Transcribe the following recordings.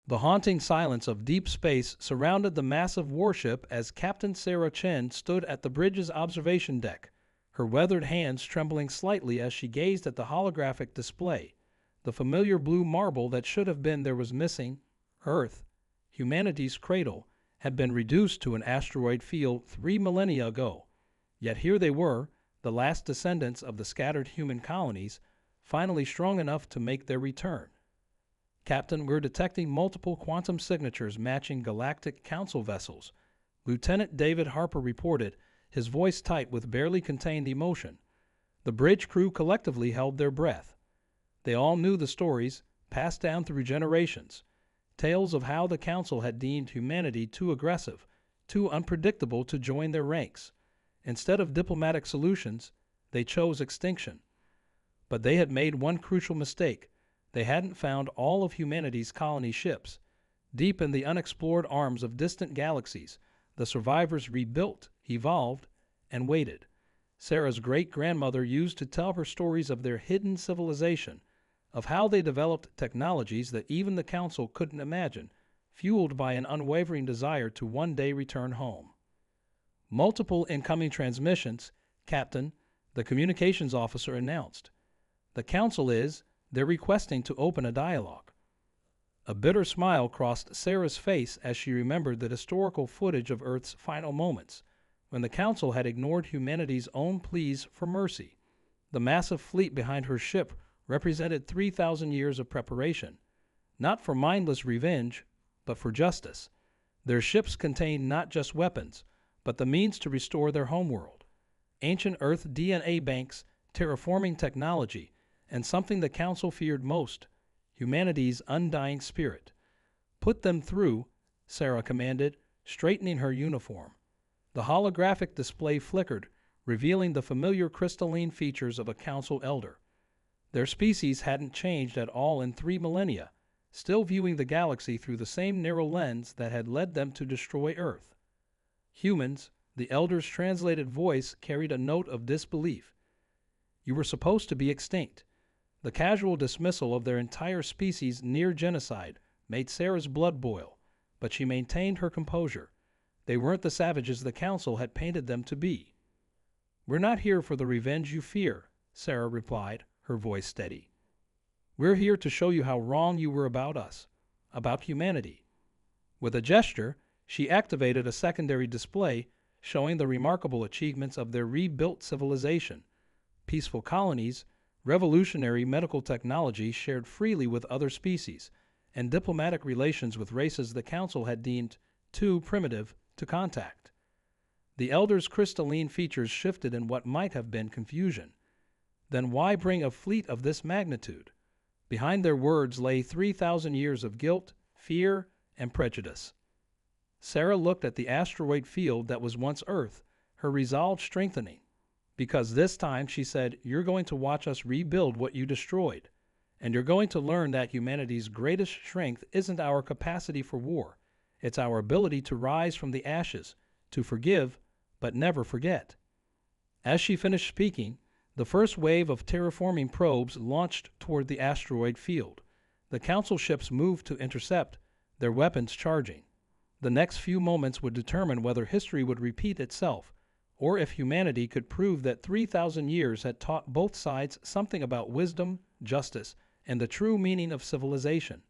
The haunting silence of deep space surrounded the massive warship as Captain Sarah Chen stood at the bridge's observation deck, her weathered hands trembling slightly as she gazed at the holographic display. The familiar blue marble that should have been there was missing. Earth, humanity's cradle, had been reduced to an asteroid field 3 millennia ago. Yet here they were, the last descendants of the scattered human colonies, finally strong enough to make their return. Captain, we're detecting multiple quantum signatures matching Galactic Council vessels, Lieutenant David Harper reported, his voice tight with barely contained emotion. The bridge crew collectively held their breath. They all knew the stories, passed down through generations, tales of how the Council had deemed humanity too aggressive, too unpredictable to join their ranks. Instead of diplomatic solutions, they chose extinction. But they had made one crucial mistake. They hadn't found all of humanity's colony ships. Deep in the unexplored arms of distant galaxies, the survivors rebuilt, evolved, and waited. Sarah's great-grandmother used to tell her stories of their hidden civilization, of how they developed technologies that even the Council couldn't imagine, fueled by an unwavering desire to one day return home. Multiple incoming transmissions, Captain, the communications officer announced. The Council they're requesting to open a dialogue. A bitter smile crossed Sarah's face as she remembered the historical footage of Earth's final moments, when the Council had ignored humanity's own pleas for mercy. The massive fleet behind her ship represented 3,000 years of preparation, not for mindless revenge, but for justice. Their ships contained not just weapons, but the means to restore their homeworld. Ancient Earth DNA banks, terraforming technology, and something the Council feared most, humanity's undying spirit. Put them through, Sarah commanded, straightening her uniform. The holographic display flickered, revealing the familiar crystalline features of a Council elder. Their species hadn't changed at all in 3 millennia, still viewing the galaxy through the same narrow lens that had led them to destroy Earth. Humans, the elder's translated voice carried a note of disbelief. You were supposed to be extinct. The casual dismissal of their entire species near genocide made Sarah's blood boil, but she maintained her composure. They weren't the savages the Council had painted them to be. We're not here for the revenge you fear, Sarah replied, her voice steady. We're here to show you how wrong you were about us, about humanity. With a gesture, she activated a secondary display showing the remarkable achievements of their rebuilt civilization, peaceful colonies, revolutionary medical technology shared freely with other species, and diplomatic relations with races the Council had deemed too primitive to contact. The elder's crystalline features shifted in what might have been confusion. Then why bring a fleet of this magnitude? Behind their words lay 3,000 years of guilt, fear, and prejudice. Sarah looked at the asteroid field that was once Earth, her resolve strengthening. Because this time, she said, you're going to watch us rebuild what you destroyed. And you're going to learn that humanity's greatest strength isn't our capacity for war. It's our ability to rise from the ashes, to forgive, but never forget. As she finished speaking, the first wave of terraforming probes launched toward the asteroid field. The Council ships moved to intercept, their weapons charging. The next few moments would determine whether history would repeat itself, or if humanity could prove that 3,000 years had taught both sides something about wisdom, justice, and the true meaning of civilization.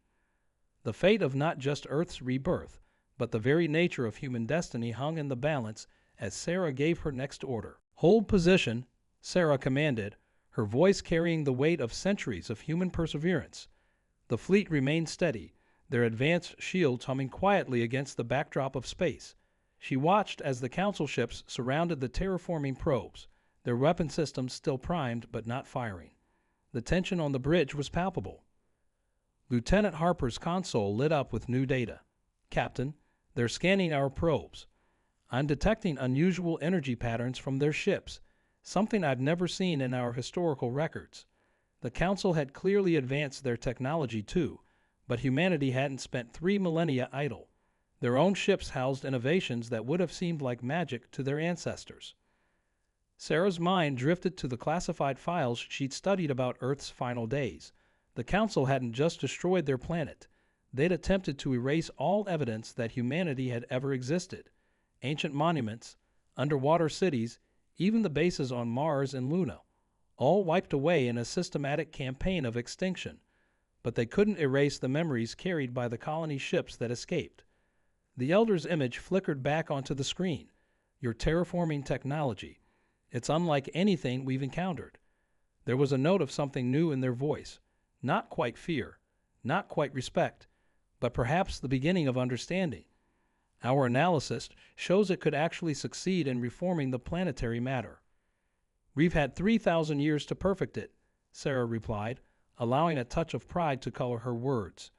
The fate of not just Earth's rebirth, but the very nature of human destiny hung in the balance as Sarah gave her next order. Hold position, Sarah commanded, her voice carrying the weight of centuries of human perseverance. The fleet remained steady, their advanced shields humming quietly against the backdrop of space. She watched as the Council ships surrounded the terraforming probes, their weapon systems still primed but not firing. The tension on the bridge was palpable. Lieutenant Harper's console lit up with new data. Captain, they're scanning our probes. I'm detecting unusual energy patterns from their ships, something I've never seen in our historical records. The Council had clearly advanced their technology too, but humanity hadn't spent 3 millennia idle. Their own ships housed innovations that would have seemed like magic to their ancestors. Sarah's mind drifted to the classified files she'd studied about Earth's final days. The Council hadn't just destroyed their planet. they'd attempted to erase all evidence that humanity had ever existed. Ancient monuments, underwater cities, even the bases on Mars and Luna, all wiped away in a systematic campaign of extinction. But they couldn't erase the memories carried by the colony ships that escaped. The Elder's image flickered back onto the screen. Your terraforming technology. It's unlike anything we've encountered. There was a note of something new in their voice. Not quite fear, not quite respect, but perhaps the beginning of understanding. Our analysis shows it could actually succeed in reforming the planetary matter. We've had 3,000 years to perfect it, Sarah replied, allowing a touch of pride to color her words.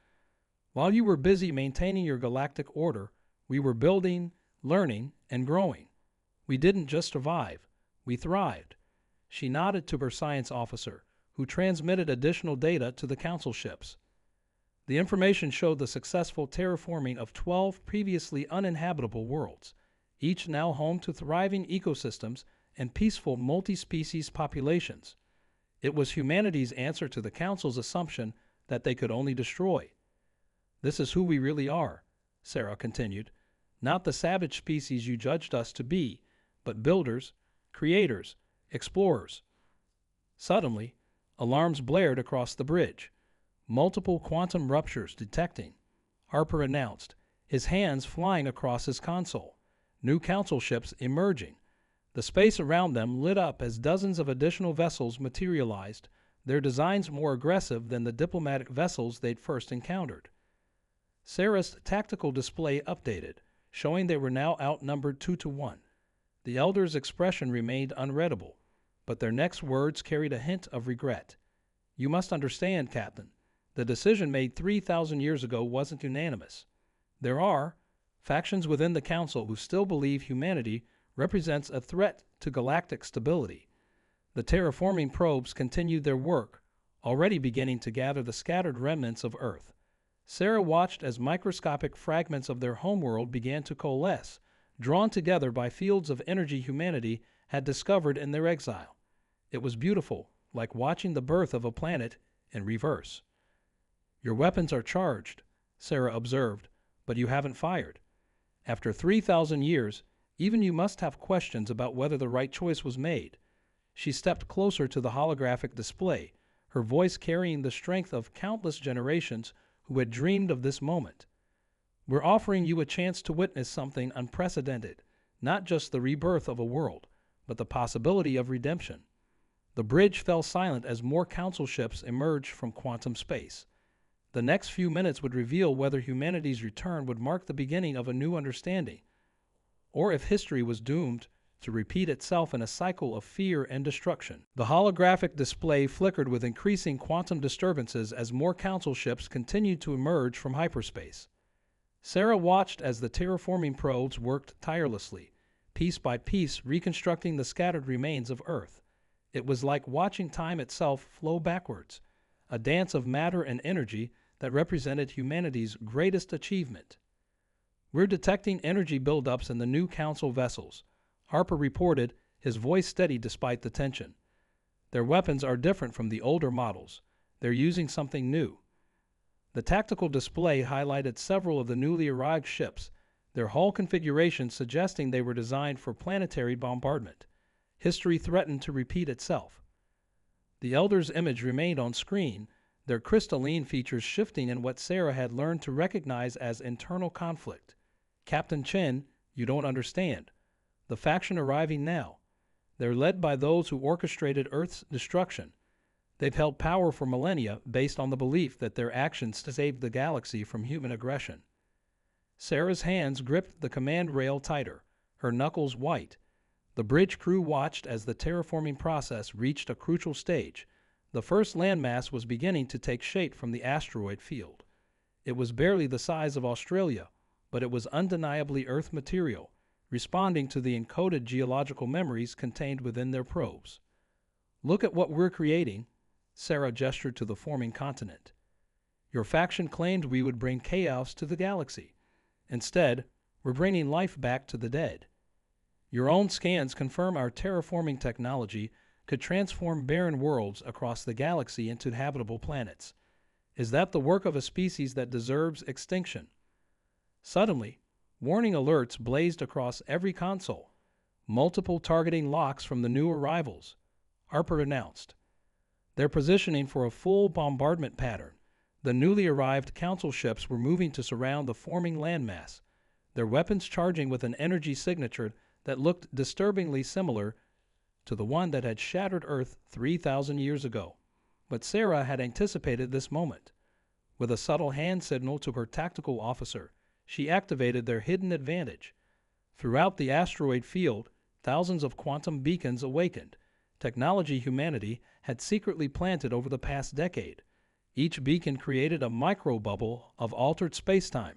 While you were busy maintaining your galactic order, we were building, learning, and growing. We didn't just survive, we thrived. She nodded to her science officer, who transmitted additional data to the council ships. The information showed the successful terraforming of 12 previously uninhabitable worlds, each now home to thriving ecosystems and peaceful multi-species populations. It was humanity's answer to the Council's assumption that they could only destroy. This is who we really are, Sarah continued. Not the savage species you judged us to be, but builders, creators, explorers. Suddenly, alarms blared across the bridge. Multiple quantum ruptures detecting, Harper announced, his hands flying across his console. New council ships emerging. The space around them lit up as dozens of additional vessels materialized, their designs more aggressive than the diplomatic vessels they'd first encountered. Sarah's tactical display updated, showing they were now outnumbered 2-1. The Elder's expression remained unreadable, but their next words carried a hint of regret. You must understand, Captain, the decision made 3,000 years ago wasn't unanimous. There are factions within the Council who still believe humanity represents a threat to galactic stability. The terraforming probes continued their work, already beginning to gather the scattered remnants of Earth. Sarah watched as microscopic fragments of their homeworld began to coalesce, drawn together by fields of energy humanity had discovered in their exile. It was beautiful, like watching the birth of a planet in reverse. Your weapons are charged, Sarah observed, but you haven't fired. After 3,000 years, even you must have questions about whether the right choice was made. She stepped closer to the holographic display, her voice carrying the strength of countless generations who had dreamed of this moment. We're offering you a chance to witness something unprecedented, not just the rebirth of a world, but the possibility of redemption. The bridge fell silent as more council ships emerged from quantum space. The next few minutes would reveal whether humanity's return would mark the beginning of a new understanding, or if history was doomed to repeat itself in a cycle of fear and destruction. The holographic display flickered with increasing quantum disturbances as more council ships continued to emerge from hyperspace. Sarah watched as the terraforming probes worked tirelessly, piece by piece reconstructing the scattered remains of Earth. It was like watching time itself flow backwards, a dance of matter and energy that represented humanity's greatest achievement. We're detecting energy buildups in the new council vessels, Harper reported, his voice steady despite the tension. Their weapons are different from the older models. They're using something new. The tactical display highlighted several of the newly arrived ships, their hull configurations suggesting they were designed for planetary bombardment. History threatened to repeat itself. The Elder's image remained on screen, their crystalline features shifting in what Sarah had learned to recognize as internal conflict. Captain Chen, you don't understand. The faction arriving now. They're led by those who orchestrated Earth's destruction. They've held power for millennia based on the belief that their actions saved the galaxy from human aggression. Sarah's hands gripped the command rail tighter, her knuckles white. The bridge crew watched as the terraforming process reached a crucial stage. The first landmass was beginning to take shape from the asteroid field. It was barely the size of Australia, but it was undeniably Earth material, responding to the encoded geological memories contained within their probes. Look at what we're creating, Sarah gestured to the forming continent. Your faction claimed we would bring chaos to the galaxy. Instead, we're bringing life back to the dead. Your own scans confirm our terraforming technology could transform barren worlds across the galaxy into habitable planets. Is that the work of a species that deserves extinction? Suddenly, warning alerts blazed across every console. Multiple targeting locks from the new arrivals, Harper announced. They're positioning for a full bombardment pattern. The newly arrived council ships were moving to surround the forming landmass, their weapons charging with an energy signature that looked disturbingly similar to the one that had shattered Earth 3,000 years ago. But Sarah had anticipated this moment. With a subtle hand signal to her tactical officer, she activated their hidden advantage. Throughout the asteroid field, thousands of quantum beacons awakened, technology humanity had secretly planted over the past decade. Each beacon created a microbubble of altered spacetime,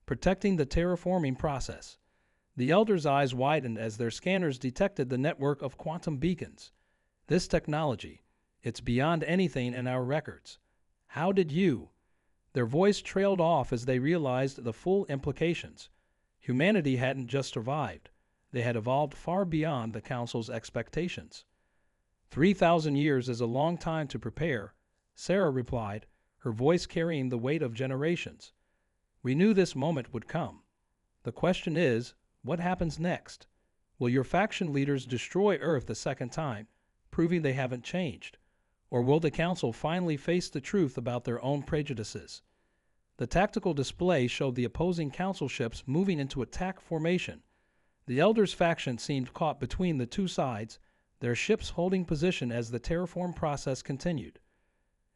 protecting the terraforming process. The elders' eyes widened as their scanners detected the network of quantum beacons. This technology, it's beyond anything in our records. How did you? Their voice trailed off as they realized the full implications. Humanity hadn't just survived. They had evolved far beyond the Council's expectations. 3,000 years is a long time to prepare, Sarah replied, her voice carrying the weight of generations. We knew this moment would come. The question is, what happens next? Will your faction leaders destroy Earth a second time, proving they haven't changed? Or will the Council finally face the truth about their own prejudices? The tactical display showed the opposing Council ships moving into attack formation. The Elders' faction seemed caught between the two sides, their ships holding position as the terraform process continued.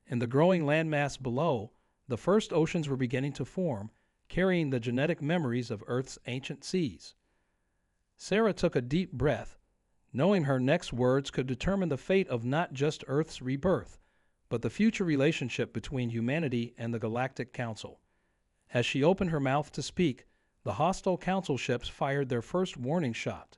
In the growing landmass below, the first oceans were beginning to form, carrying the genetic memories of Earth's ancient seas. Sarah took a deep breath, knowing her next words could determine the fate of not just Earth's rebirth, but the future relationship between humanity and the Galactic Council. As she opened her mouth to speak, the hostile Council ships fired their first warning shot,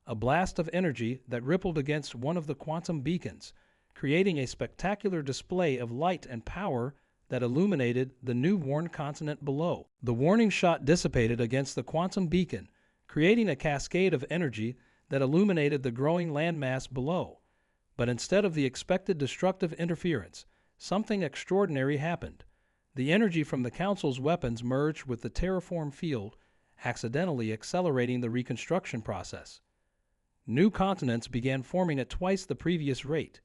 a blast of energy that rippled against one of the quantum beacons, creating a spectacular display of light and power that illuminated the new-worn continent below. The warning shot dissipated against the quantum beacon, creating a cascade of energy that illuminated the growing landmass below. But instead of the expected destructive interference, something extraordinary happened. The energy from the Council's weapons merged with the terraform field, accidentally accelerating the reconstruction process. New continents began forming at twice the previous rate.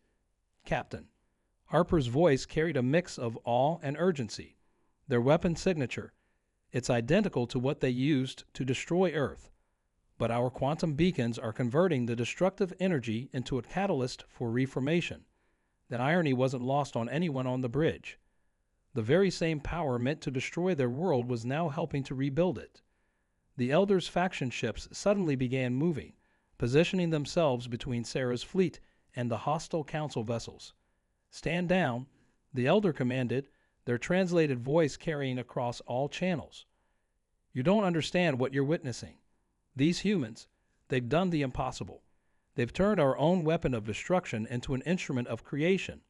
Captain. Harper's voice carried a mix of awe and urgency. Their weapon signature. It's identical to what they used to destroy Earth. But our quantum beacons are converting the destructive energy into a catalyst for reformation. That irony wasn't lost on anyone on the bridge. The very same power meant to destroy their world was now helping to rebuild it. The Elders' faction ships suddenly began moving, positioning themselves between Sarah's fleet and the hostile Council vessels. Stand down, the Elder commanded, their translated voice carrying across all channels. You don't understand what you're witnessing. These humans, they've done the impossible. They've turned our own weapon of destruction into an instrument of creation.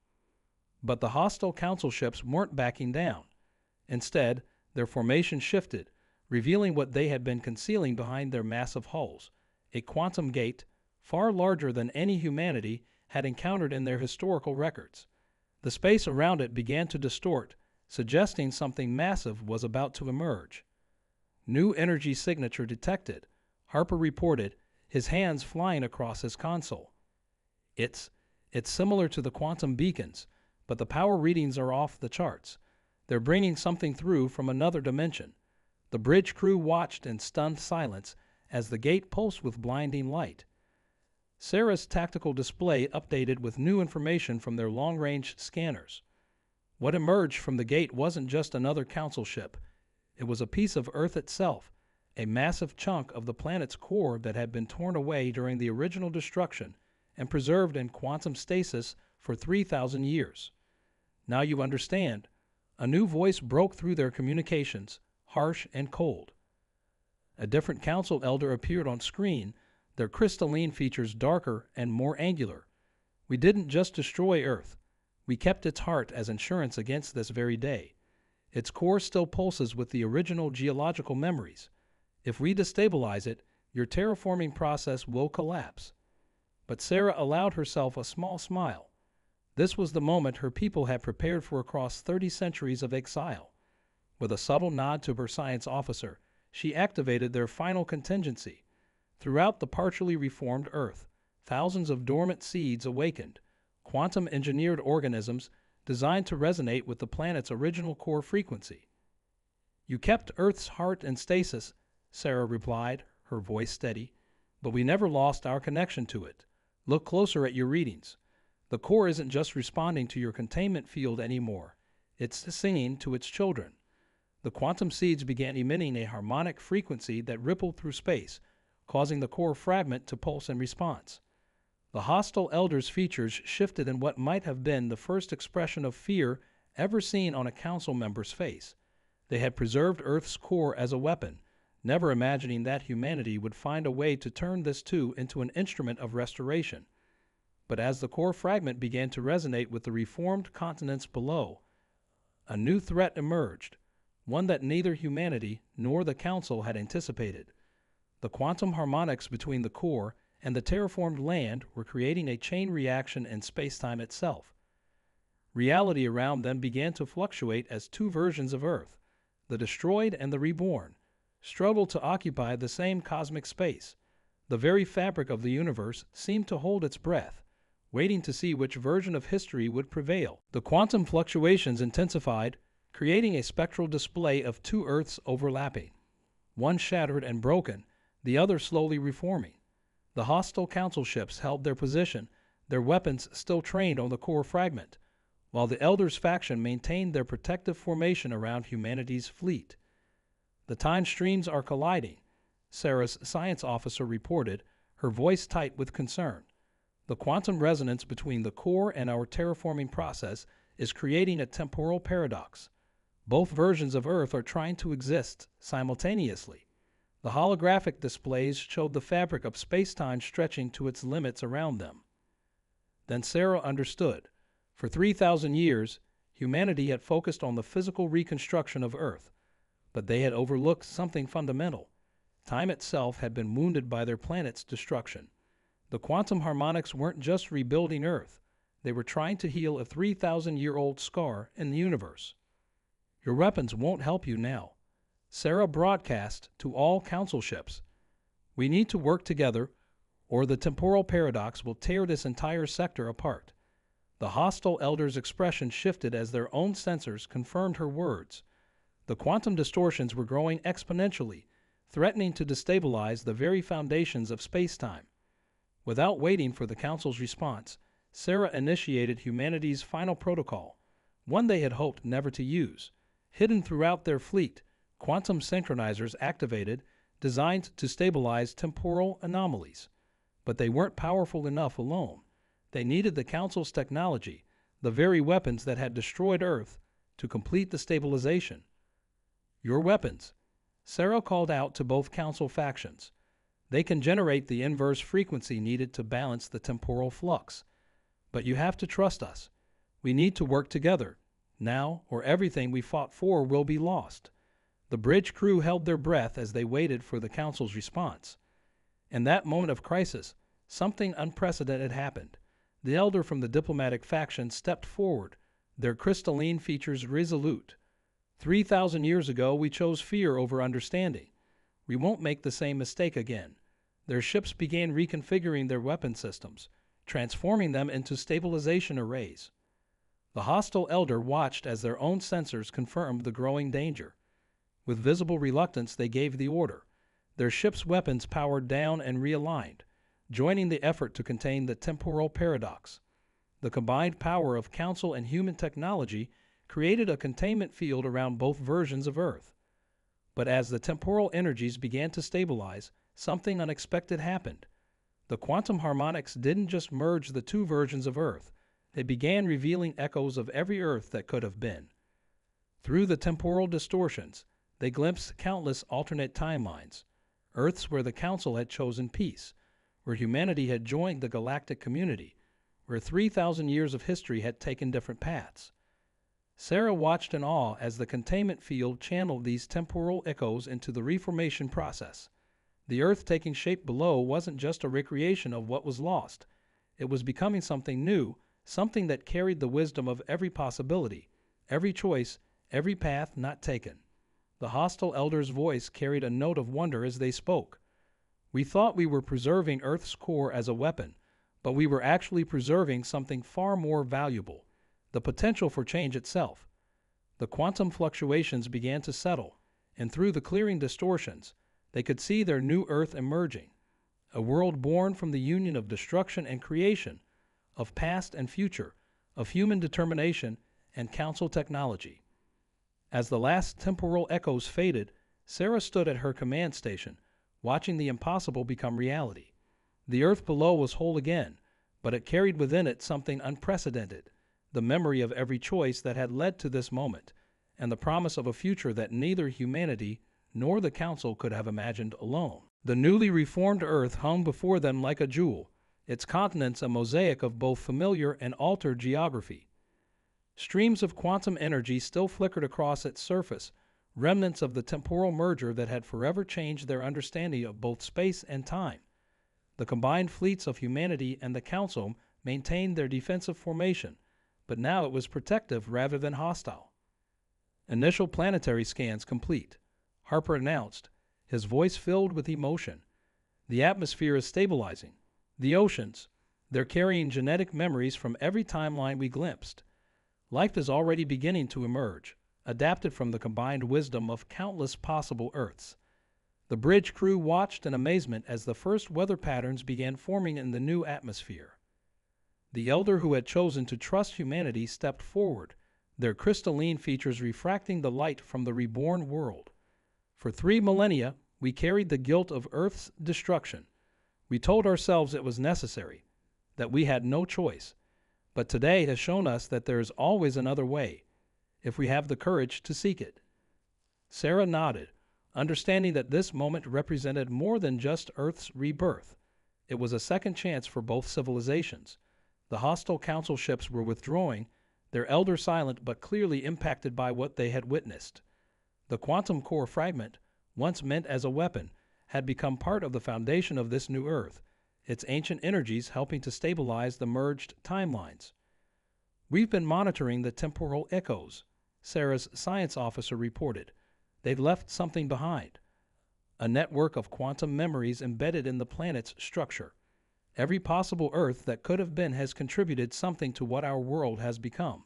But the hostile Council ships weren't backing down. Instead, their formation shifted, revealing what they had been concealing behind their massive hulls, a quantum gate far larger than any humanity had encountered in their historical records. The space around it began to distort, suggesting something massive was about to emerge. New energy signature detected, Harper reported, his hands flying across his console. It's similar to the quantum beacons, but the power readings are off the charts. They're bringing something through from another dimension. The bridge crew watched in stunned silence as the gate pulsed with blinding light. Sarah's tactical display updated with new information from their long-range scanners. What emerged from the gate wasn't just another Council ship. It was a piece of Earth itself, a massive chunk of the planet's core that had been torn away during the original destruction and preserved in quantum stasis for 3,000 years. Now you understand. A new voice broke through their communications, harsh and cold. A different Council elder appeared on screen, their crystalline features darker and more angular. We didn't just destroy Earth. We kept its heart as insurance against this very day. Its core still pulses with the original geological memories. If we destabilize it, your terraforming process will collapse. But Sarah allowed herself a small smile. This was the moment her people had prepared for across 30 centuries of exile. With a subtle nod to her science officer, she activated their final contingency. Throughout the partially reformed Earth, thousands of dormant seeds awakened, quantum-engineered organisms designed to resonate with the planet's original core frequency. "You kept Earth's heart in stasis," Sarah replied, her voice steady, "but we never lost our connection to it. Look closer at your readings. The core isn't just responding to your containment field anymore. It's singing to its children." The quantum seeds began emitting a harmonic frequency that rippled through space, causing the core fragment to pulse in response. The hostile elders' features shifted in what might have been the first expression of fear ever seen on a council member's face. They had preserved Earth's core as a weapon, never imagining that humanity would find a way to turn this too into an instrument of restoration. But as the core fragment began to resonate with the reformed continents below, a new threat emerged, one that neither humanity nor the Council had anticipated. The quantum harmonics between the core and the terraformed land were creating a chain reaction in spacetime itself. Reality around them began to fluctuate as two versions of Earth, the destroyed and the reborn, struggled to occupy the same cosmic space. The very fabric of the universe seemed to hold its breath, waiting to see which version of history would prevail. The quantum fluctuations intensified, creating a spectral display of two Earths overlapping, one shattered and broken, the other slowly reforming. The hostile council ships held their position, their weapons still trained on the core fragment, while the Elders faction maintained their protective formation around humanity's fleet. "The time streams are colliding," Sarah's science officer reported, her voice tight with concern. "The quantum resonance between the core and our terraforming process is creating a temporal paradox. Both versions of Earth are trying to exist simultaneously." The holographic displays showed the fabric of space-time stretching to its limits around them. Then Sarah understood. For 3,000 years, humanity had focused on the physical reconstruction of Earth, but they had overlooked something fundamental. Time itself had been wounded by their planet's destruction. The quantum harmonics weren't just rebuilding Earth. They were trying to heal a 3,000-year-old scar in the universe. "Your weapons won't help you now," Sarah broadcast to all council ships. "We need to work together, or the temporal paradox will tear this entire sector apart." The hostile elders' expression shifted as their own sensors confirmed her words. The quantum distortions were growing exponentially, threatening to destabilize the very foundations of space-time. Without waiting for the Council's response, Sarah initiated humanity's final protocol, one they had hoped never to use. Hidden throughout their fleet, quantum synchronizers activated, designed to stabilize temporal anomalies. But they weren't powerful enough alone. They needed the Council's technology, the very weapons that had destroyed Earth, to complete the stabilization. "Your weapons," Sarah called out to both Council factions. "They can generate the inverse frequency needed to balance the temporal flux. But you have to trust us. We need to work together, now, or everything we fought for will be lost." The bridge crew held their breath as they waited for the Council's response. In that moment of crisis, something unprecedented happened. The elder from the diplomatic faction stepped forward, their crystalline features resolute. 3,000 years ago, we chose fear over understanding. We won't make the same mistake again." Their ships began reconfiguring their weapon systems, transforming them into stabilization arrays. The hostile elder watched as their own sensors confirmed the growing danger. With visible reluctance, they gave the order. Their ship's weapons powered down and realigned, joining the effort to contain the temporal paradox. The combined power of Council and human technology created a containment field around both versions of Earth. But as the temporal energies began to stabilize, something unexpected happened. The quantum harmonics didn't just merge the two versions of Earth. They began revealing echoes of every Earth that could have been. Through the temporal distortions, they glimpsed countless alternate timelines, Earths where the Council had chosen peace, where humanity had joined the galactic community, where 3,000 years of history had taken different paths. Sarah watched in awe as the containment field channeled these temporal echoes into the reformation process. The Earth taking shape below wasn't just a recreation of what was lost. It was becoming something new, something that carried the wisdom of every possibility, every choice, every path not taken. The hostile elder's voice carried a note of wonder as they spoke. We thought we were preserving Earth's core as a weapon, but we were actually preserving something far more valuable, the potential for change itself. The quantum fluctuations began to settle, and through the clearing distortions, they could see their new Earth emerging, a world born from the union of destruction and creation, of past and future, of human determination and council technology. As the last temporal echoes faded, Sarah stood at her command station, watching the impossible become reality. The Earth below was whole again, but it carried within it something unprecedented, the memory of every choice that had led to this moment, and the promise of a future that neither humanity nor the Council could have imagined alone. The newly reformed Earth hung before them like a jewel, its continents a mosaic of both familiar and altered geography. Streams of quantum energy still flickered across its surface, remnants of the temporal merger that had forever changed their understanding of both space and time. The combined fleets of humanity and the Council maintained their defensive formation, but now it was protective rather than hostile. Initial planetary scans complete, Harper announced, his voice filled with emotion. The atmosphere is stabilizing. The oceans, they're carrying genetic memories from every timeline we glimpsed. Life is already beginning to emerge, adapted from the combined wisdom of countless possible Earths. The bridge crew watched in amazement as the first weather patterns began forming in the new atmosphere. The elder who had chosen to trust humanity stepped forward, their crystalline features refracting the light from the reborn world. For 3 millennia, we carried the guilt of Earth's destruction. We told ourselves it was necessary, that we had no choice. But today has shown us that there is always another way, if we have the courage to seek it. Sarah nodded, understanding that this moment represented more than just Earth's rebirth. It was a second chance for both civilizations. The hostile council ships were withdrawing, their elder silent but clearly impacted by what they had witnessed. The quantum core fragment, once meant as a weapon, had become part of the foundation of this new Earth, its ancient energies helping to stabilize the merged timelines. We've been monitoring the temporal echoes, Sarah's science officer reported. They've left something behind. A network of quantum memories embedded in the planet's structure. Every possible Earth that could have been has contributed something to what our world has become.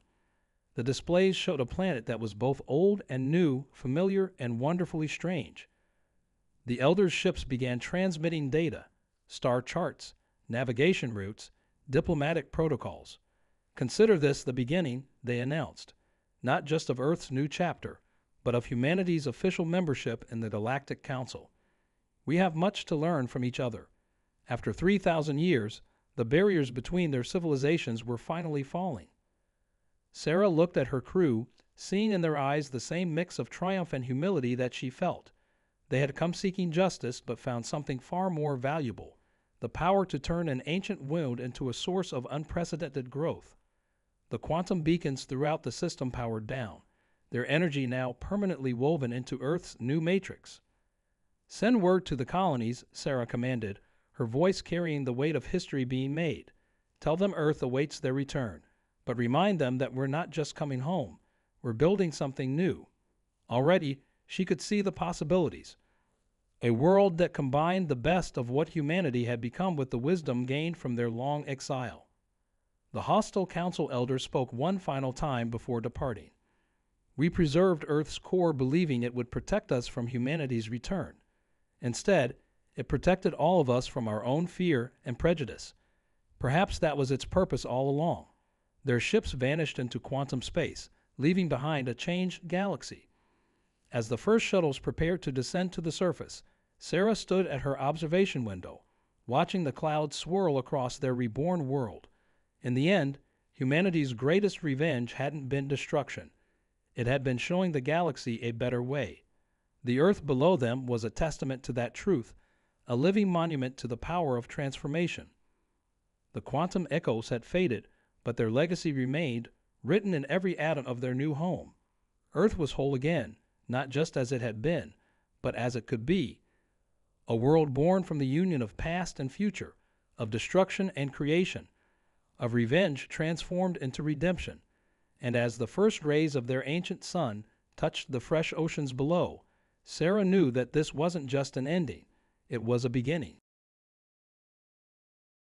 The displays showed a planet that was both old and new, familiar and wonderfully strange. The Elder's ships began transmitting data, star charts, navigation routes, diplomatic protocols. Consider this the beginning, they announced, not just of Earth's new chapter, but of humanity's official membership in the Galactic Council. We have much to learn from each other. After 3,000 years, the barriers between their civilizations were finally falling. Sarah looked at her crew, seeing in their eyes the same mix of triumph and humility that she felt. They had come seeking justice, but found something far more valuable, the power to turn an ancient wound into a source of unprecedented growth. The quantum beacons throughout the system powered down, their energy now permanently woven into Earth's new matrix. Send word to the colonies, Sarah commanded, her voice carrying the weight of history being made. Tell them Earth awaits their return, but remind them that we're not just coming home, we're building something new. Already, she could see the possibilities. A world that combined the best of what humanity had become with the wisdom gained from their long exile. The hostile council elder spoke one final time before departing. We preserved Earth's core believing it would protect us from humanity's return. Instead, it protected all of us from our own fear and prejudice. Perhaps that was its purpose all along. Their ships vanished into quantum space, leaving behind a changed galaxy. As the first shuttles prepared to descend to the surface, Sarah stood at her observation window, watching the clouds swirl across their reborn world. In the end, humanity's greatest revenge hadn't been destruction. It had been showing the galaxy a better way. The Earth below them was a testament to that truth, a living monument to the power of transformation. The quantum echoes had faded, but their legacy remained, written in every atom of their new home. Earth was whole again, not just as it had been, but as it could be. A world born from the union of past and future, of destruction and creation. of revenge transformed into redemption, and as the first rays of their ancient sun touched the fresh oceans below, Sarah knew that this wasn't just an ending, it was a beginning.